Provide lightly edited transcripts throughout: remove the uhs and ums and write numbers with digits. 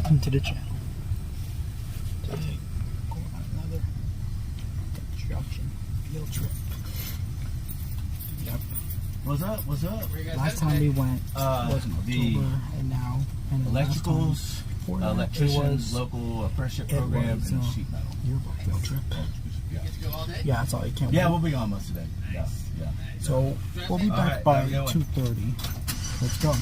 welcome to the channel. Today, going on another construction field trip. Yep. What's up? What's up? Last time we went was in October, and now electricals, electricians, local apprenticeship programs, and sheet metal. Yearbook field trip. Yeah, that's all. You can't. Yeah, wait. we'll be on most today. Yeah. So we'll be back by 2:30. Let's go.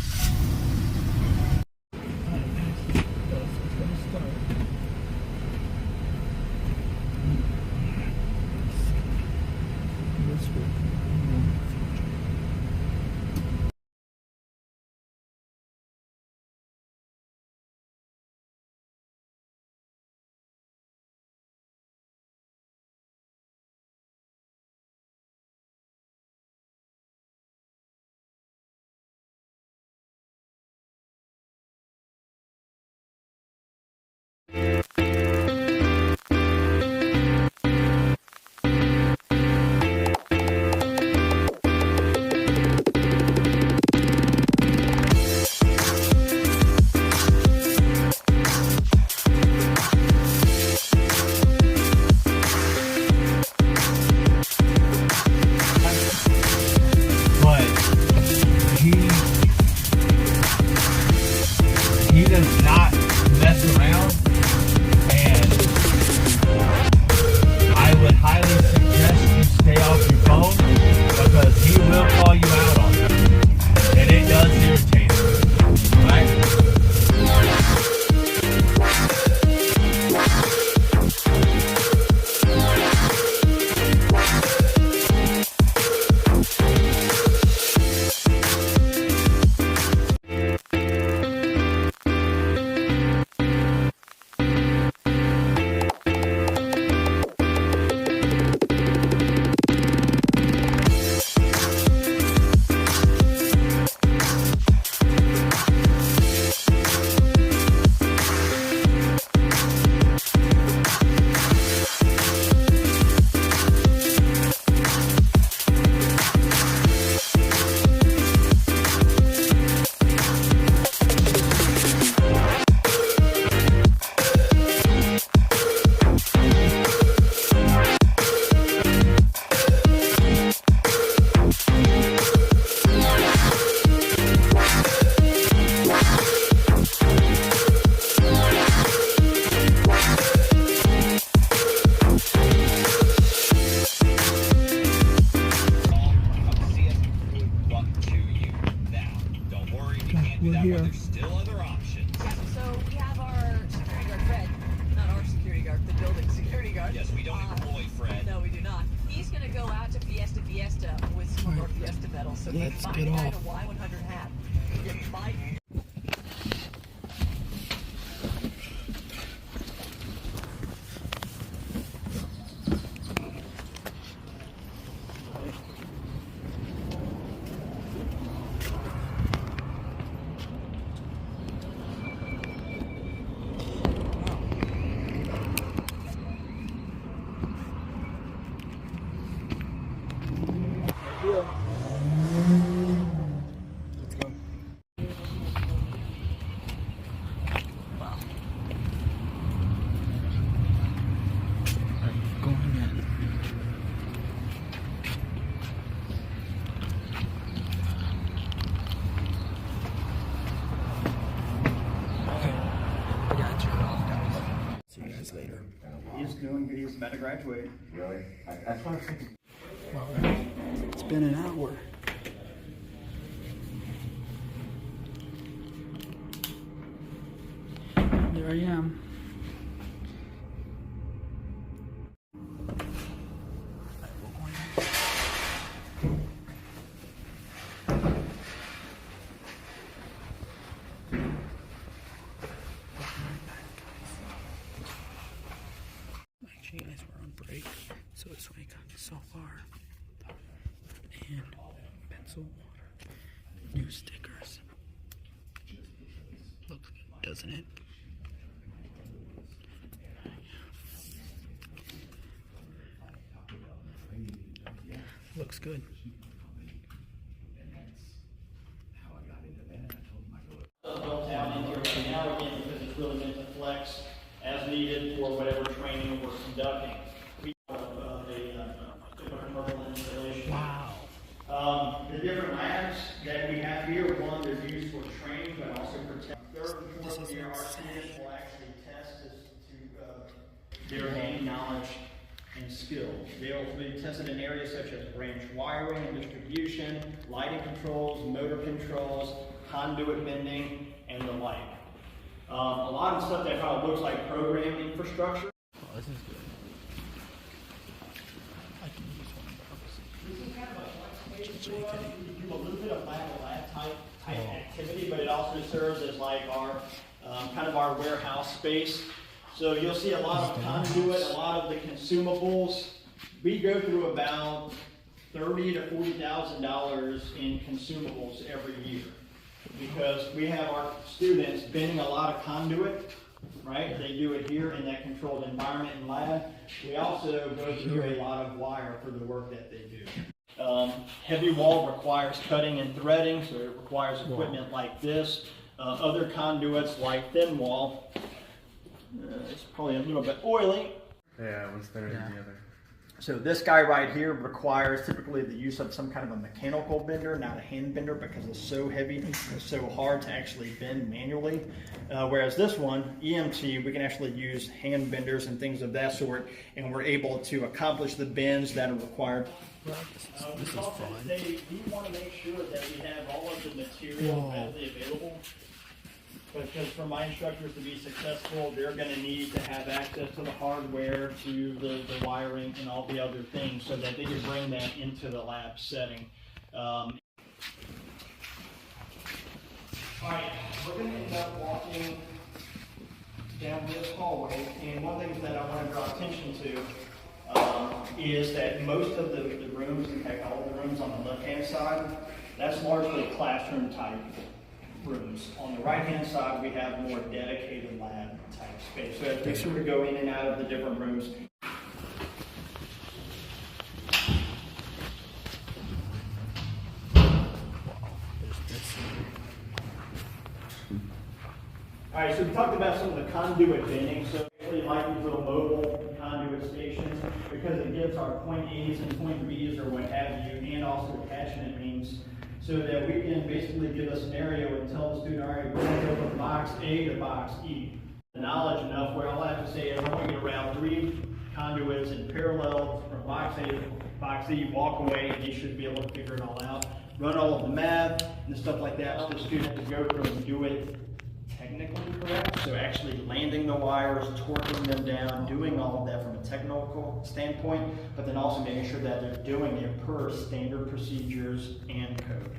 He does not mess around, and I would highly suggest you stay off your phone because he will call you out on it, and it does irritate him, right? We're here. There's still other options. So we have our security guard, Fred. Not our security guard, the building security guard. Yes, we don't employ Fred. No, we do not. He's going to go out to Fiesta with some of our Fiesta medals. So Let's he get might off. a Y100 hat. It might. Let's go. Wow. Alright, going in. Okay. I got you. See you guys later. He's doing good. He's about to graduate. Really? That's what I was thinking. Well, it's been an hour. There I am. Actually, guys, we're on break, so it's like so far. And pencil water, new stickers. Looks good, doesn't it? Looks good. Now again, because it's really meant to needed for whatever training we're conducting. We have a different level installation. Wow. The different labs that we have here, one, they're used for training, but also for testing. Third and fourth year, our students will actually test to their hand knowledge and skill. They'll be tested in areas such as branch wiring and distribution, lighting controls, motor controls, conduit bending, and the like. A lot of stuff that kind of looks like program infrastructure. Oh, this is good. I can use one This is kind of a flex space for us. We do a little bit of lab type activity, but it also serves as like our kind of our warehouse space. So you'll see a lot of conduit, a lot of the consumables. We go through about $30,000 to $40,000 in consumables every year because we have our students bending a lot of conduit, right? They do it here in that controlled environment and lab. We also go through a lot of wire for the work that they do. Heavy wall requires cutting and threading, so it requires equipment like this. Other conduits like thin wall, it's probably a little bit oily. Yeah, it was there the other. So this guy right here requires typically the use of some kind of a mechanical bender, not a hand bender, because it's so heavy, it's so hard to actually bend manually. Whereas this one, EMT, we can actually use hand benders and things of that sort, and we're able to accomplish the bends that are required. This is fun. We want to make sure that we have all of the material readily available. Because for my instructors to be successful, they're going to need to have access to the hardware, to the wiring, and all the other things so that they can bring that into the lab setting. All right, we're going to end up walking down this hallway, and one of the things that I want to draw attention to is that most of the rooms, in fact all of the rooms on the left-hand side, that's largely classroom type rooms. On the right-hand side, we have more dedicated lab type space. So as we sort of go in and out of the different rooms. All right, so we talked about some of the conduit bending. So I really like these little mobile conduit stations because it gives our point A's and point B's or what have you, and also attachment means, so that we can basically give a scenario and tell the student, all right, we're going to go from box A to box E. Knowledge enough where all I have to say is I'm going to get around 3 conduits in parallel from box A to box E, walk away, and you should be able to figure it all out. Run all of the math and stuff like that for the student to go through and do it technically correct. So actually landing the wires, torquing them down, doing all of that from a technical standpoint, but then also making sure that they're doing it per standard procedures and code.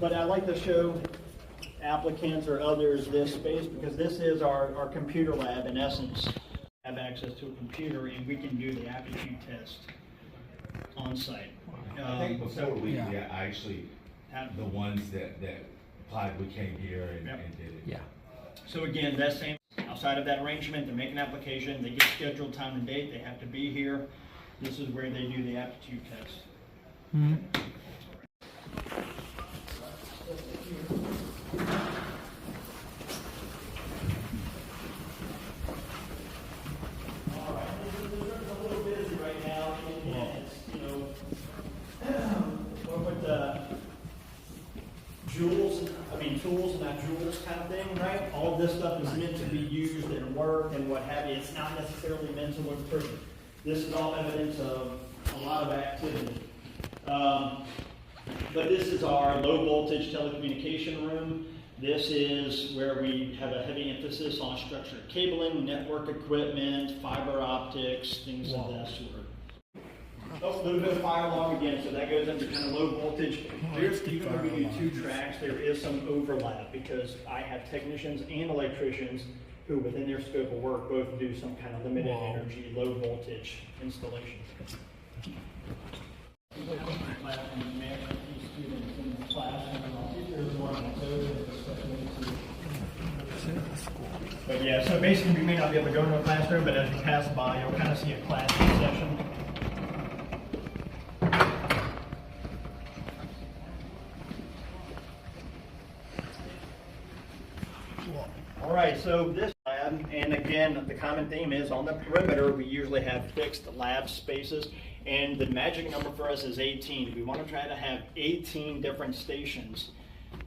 But I like to show applicants or others this space because this is our computer lab in essence. Have access to a computer and we can do the aptitude test on site. I think before we actually, the ones that applied, we came here and did it. Yeah. So again, that same, outside of that arrangement, they make an application, they get scheduled time and date, they have to be here. This is where they do the aptitude test. Mm-hmm. Tools, not jewels kind of thing, right? All of this stuff is meant to be used and work and what have you. It's not necessarily meant to look pretty. This is all evidence of a lot of activity. But this is our low voltage telecommunication room. This is where we have a heavy emphasis on structured cabling, network equipment, fiber optics, things of that sort. Oh, a little bit of fire alarm again, so that goes into kind of low voltage. There's, even though we do 2 tracks, there is some overlap because I have technicians and electricians who, within their scope of work, both do some kind of limited energy, low voltage installation. school. But yeah, so basically we may not be able to go into a classroom, but as you pass by, you'll kind of see a classroom section. All right, so this lab, and again, the common theme is on the perimeter, we usually have fixed lab spaces, and the magic number for us is 18. We want to try to have 18 different stations.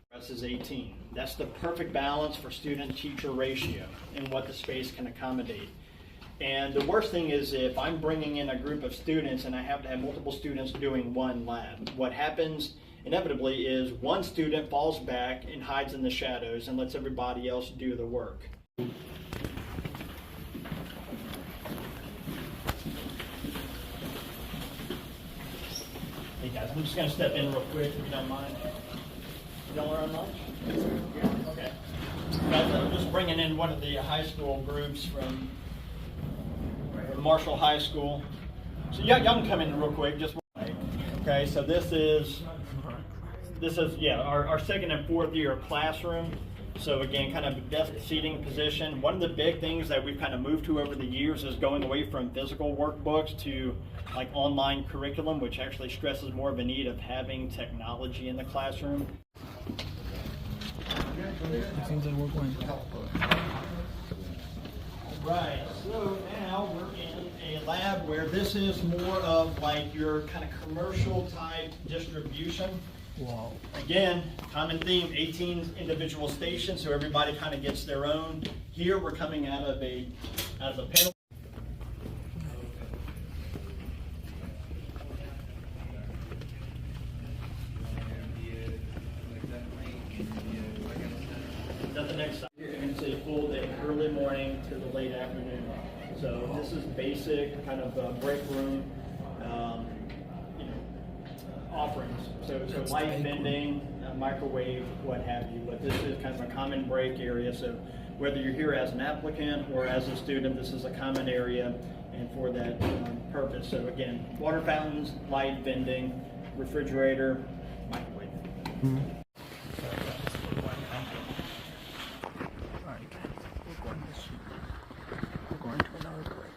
For us is 18. That's the perfect balance for student-teacher ratio and what the space can accommodate. And the worst thing is if I'm bringing in a group of students and I have to have multiple students doing one lab, what happens inevitably is one student falls back and hides in the shadows and lets everybody else do the work. Hey guys, I'm just going to step in real quick if you don't mind. Y'all are on lunch? Yeah, okay. Guys, I'm just bringing in one of the high school groups from Marshall High School. So y'all can come in real quick, just okay, so this is our second and fourth year classroom. So again, kind of desk seating position. One of the big things that we've kind of moved to over the years is going away from physical workbooks to like online curriculum, which actually stresses more of a need of having technology in the classroom. It seems like we're going. Right, so now we're in a lab where this is more of like your kind of commercial type distribution. Wow. Again, common theme, 18 individual stations, so everybody kind of gets their own. Here we're coming out of a panel. That's the next side. You're going to see a full day, early morning to the late afternoon. So this is basic kind of break room, offerings. So light bending, microwave, what have you. But this is kind of a common break area. So whether you're here as an applicant or as a student, this is a common area and for that purpose. So again, water fountains, light vending, refrigerator, microwave. Mm-hmm. Alright guys, we're going to another place. We're going to another place.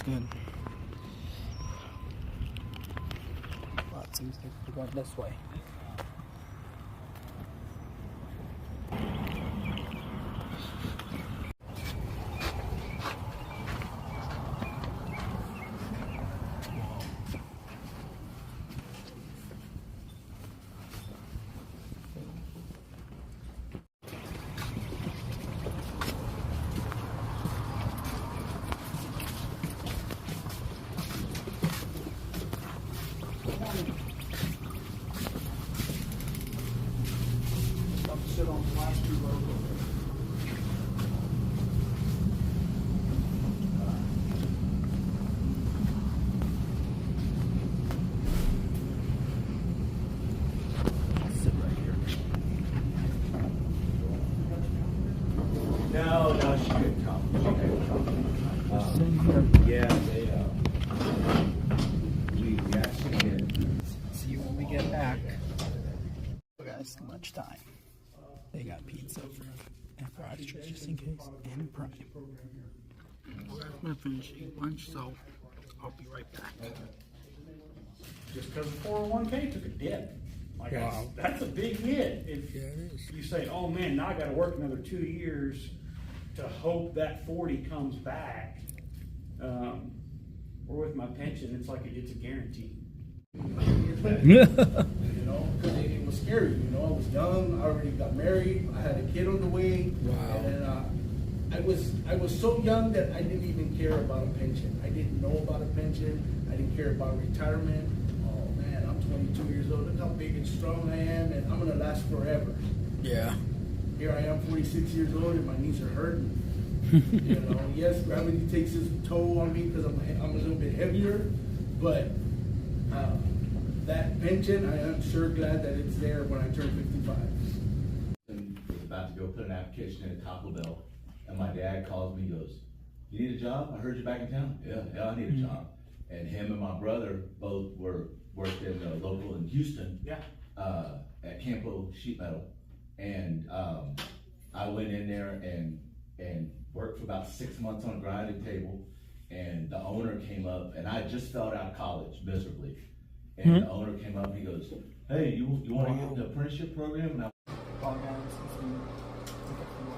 Good. Well, it seems like we're going this way. Sit right here. No, she couldn't come. She couldn't come. Sit here. Yeah, we actually did. See you when we get back. Guys, lunchtime. They got pizza and fries just in case, and Prime. I'm gonna finish eating lunch, so I'll be right back. Just because the 401k took a dip. Like Wow. that's a big hit. If Yeah, it is. you say, oh man, now I gotta work another 2 years to hope that 40 comes back. Or with my pension, it's like it's a guarantee. You know, because it was scary. You know, I was young. I already got married. I had a kid on the way. Wow. And I was so young that I didn't even care about a pension. I didn't know about a pension. I didn't care about retirement. Oh man, I'm 22 years old. Look how big and strong I am, and I'm gonna last forever. Yeah. Here I am, 46 years old, and my knees are hurting. You know, yes, gravity takes its toll on me because I'm a little bit heavier, but that pension, I am sure glad that it's there when I turn 55. And was about to go put an application in at Taco Bell, and my dad calls me, he goes, "You need a job? I heard you back in town." Yeah, I need a job. And him and my brother both worked in a local in Houston. Yeah. At Campo Sheet Metal, and I went in there and worked for about 6 months on a grinding table, and the owner came up, and I just fell out of college miserably, and the owner came up and he goes, "Hey, you want to get the apprenticeship program?" And I Call down in a few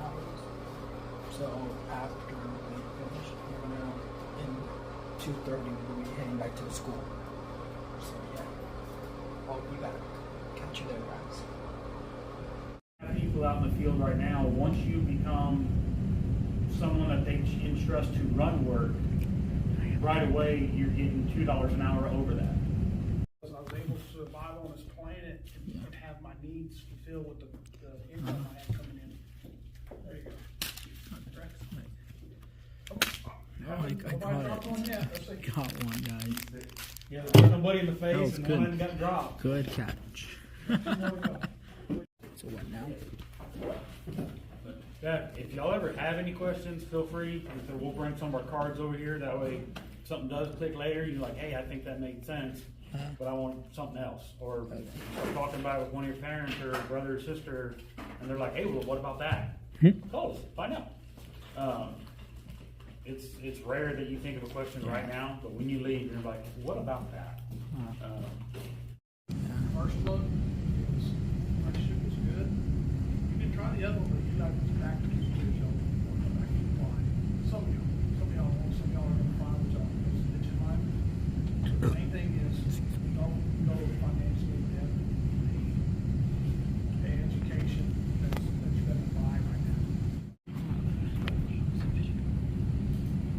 hours. So after we finish, we're gonna in 2:30 we'll be heading back to the school. So yeah. I'll be back. Catch you there, guys. People out in the field right now, once you become someone that they entrust to run work, right away you're getting $2 an hour over that. I was able to survive on this planet and have my needs fulfilled with the income I had coming in. There you go. I got it. Got one, guys. Yeah, there's nobody in the That face was and good. one got dropped. Good catch. So what now? Yeah, if y'all ever have any questions, feel free. We'll bring some of our cards over here. That way, if something does click later, you're like, hey, I think that made sense, but I want something else. Or you're talking about it with one of your parents or brother or sister, and they're like, hey, well, what about that? Call us, find out. It's rare that you think of a question right now, but when you leave, you're like, what about that? First look, first ship was good. You can try the other one, but you got to back to the show. Back to the line. Some of y'all won't, some of y'all are gonna find which y'all it's in line. The main thing is don't go financially in debt. Pay education that's better than buy right now.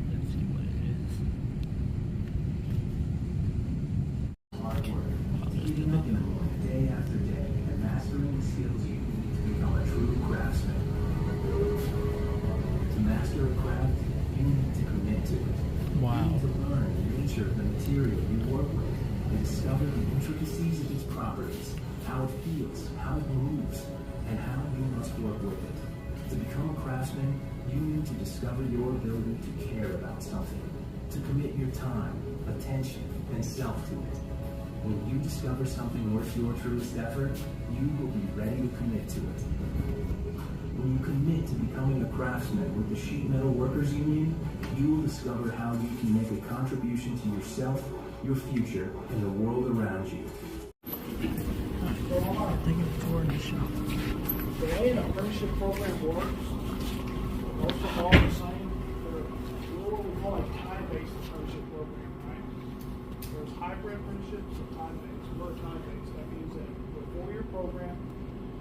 Let's see what it is. Day after day, and mastering the skills you need to become a true craftsman. To master a craft, you need to commit to it. Wow. You need to learn the nature of the material you work with, and discover the intricacies of its properties, how it feels, how it moves, and how you must work with it. To become a craftsman, you need to discover your ability to care about something, to commit your time, attention, and self to it. When you discover something worth your truest effort, you will be ready to commit to it. When you commit to becoming a craftsman with the Sheet Metal Workers Union, you will discover how you can make a contribution to yourself, your future, and the world around you. Take a tour in the shop. The way an apprenticeship program works, most of them all the same. They're what we call a time-based apprenticeship program, right? There's hybrid apprenticeships and time-based. We're time-based. That means that for a 4-year program,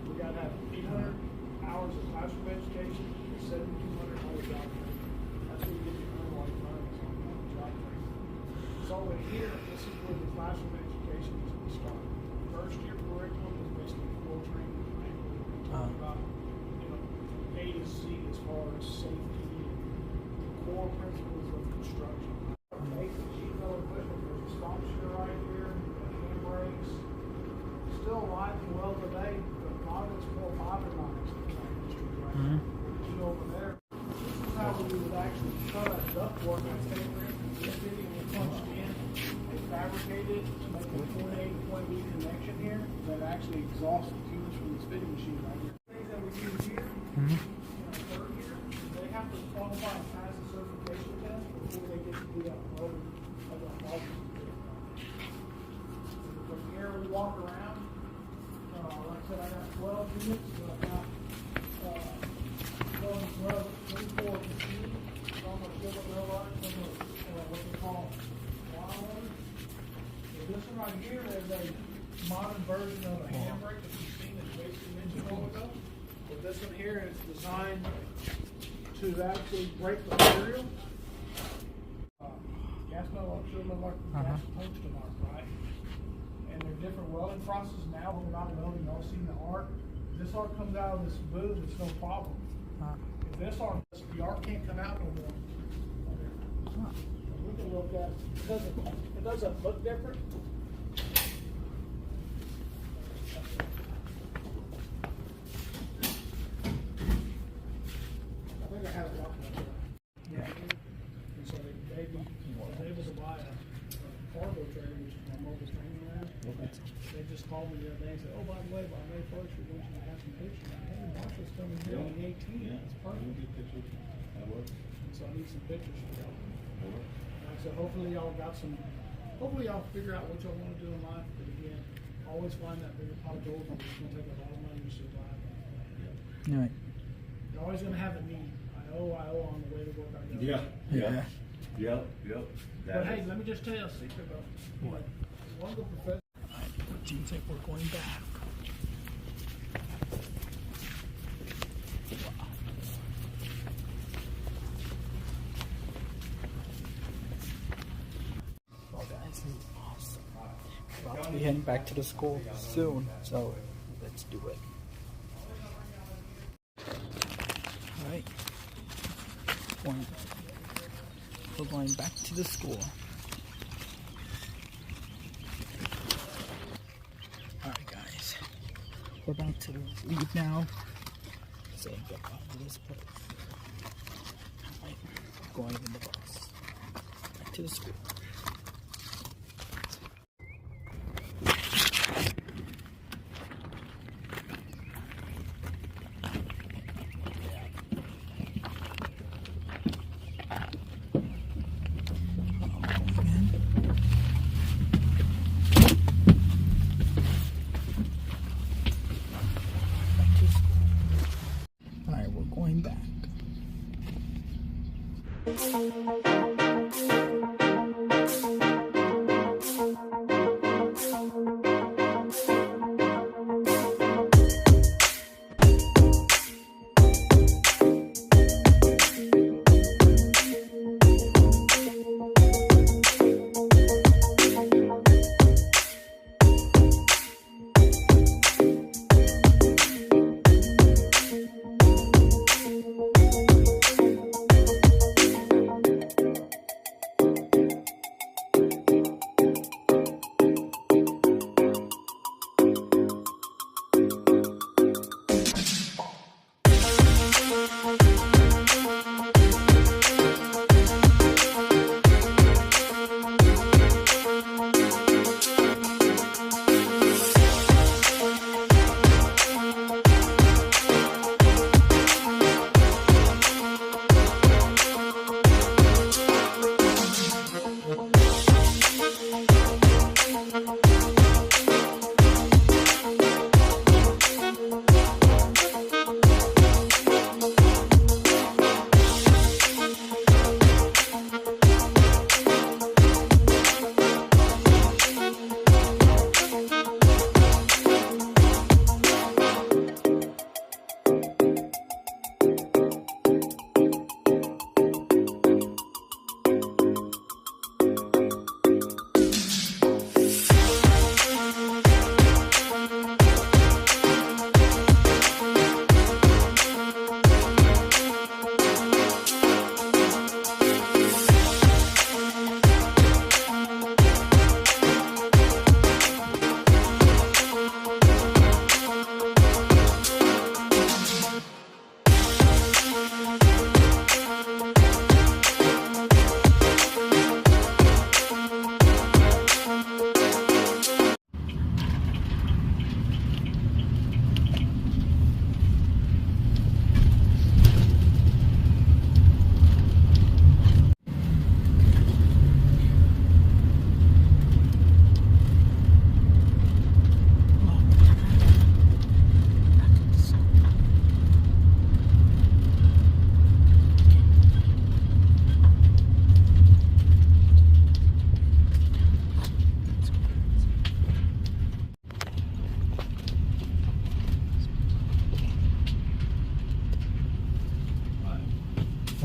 we got to have 800 hours of classroom education and 7,200 hours job training. That's what you get to earn while you learn is on job training. So in here, this is where the classroom education is going to start. First year curriculum is basically full training. Right? We talk about, much safety, core principles of construction. Basic sheet metal equipment, there's a stop shear right here, handbrakes. Still alive and well today, but a lot of it's more modernized in our industry right now. See over there. This is how we would actually cut a ductwork on tapering. This fitting we punched in, they fabricated to make a 28-point lead connection here that actually exhausts the fumes from this fitting machine right here. Things that we use here, third here, they have to qualify and pass the certification test before they get to do that welding of the hull. From here we walk around. Like I said, I got 12 units, so I got 24 machines. Some are civil railroad, some are what they call wire. So this one right here is a modern version of a handbrake that you've seen in Jason mentioned a while ago. But this one here is designed to actually break the material. Gas metal, I'm sure like gas tungsten arc, right? And there are different welding processes now when we're not welding. Y'all seen the arc. If this arc comes out of this boom, it's no problem. If this arc, the arc can't come out no more. We can look at it doesn't look different. I think I had it locked up there. Yeah. And so they was able to buy a cargo trailer, which is my mobile training lab. They just called me the other day and said, oh, by the way, by May 1st, we're going to have some pictures. Hey, Marshall's coming here on the 18th. It's perfect. And so I need some pictures for y'all. Like I said, hopefully y'all figure out what y'all want to do in life. But again, always find that bigger pot of gold. It's going to take a lot of money to survive. Right. You're always going to have a need. I owe on the way to work I go. Yep. But hey, let me just tell you a secret though. What? One of the professors. It seems like we're going back. Well, guys, this is awesome. We're about to be heading back to the school soon, so let's do it. Alright. We're going back to the school. Alright guys, we're about to leave now. So get back to this place. Alright, going in the bus. Back to the school. Alright, we're going back.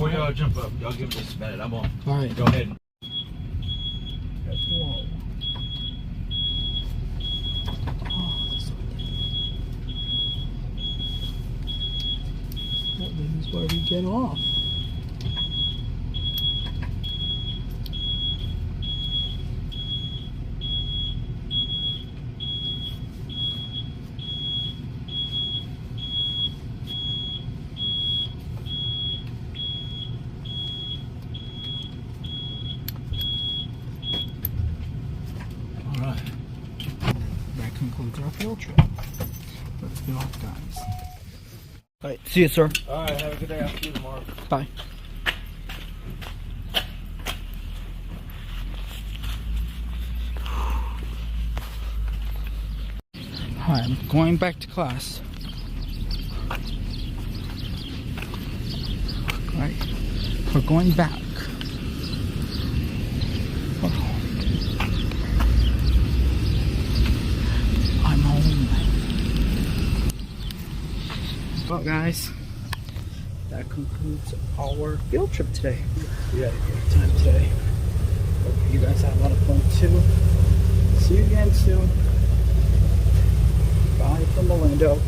Before y'all jump up, y'all give me just a minute. I'm on. All right. Go ahead. Whoa. Oh, this is where we get off. That concludes our field trip. Let's get off, guys. Alright, see you, sir. Alright, have a good day. I'll see you tomorrow. Bye. Alright, I'm going back to class. Alright, we're going back. I'm home. Well, guys, that concludes our field trip today. We had a great time today. Hope you guys had a lot of fun too. See you again soon. Bye from Orlando.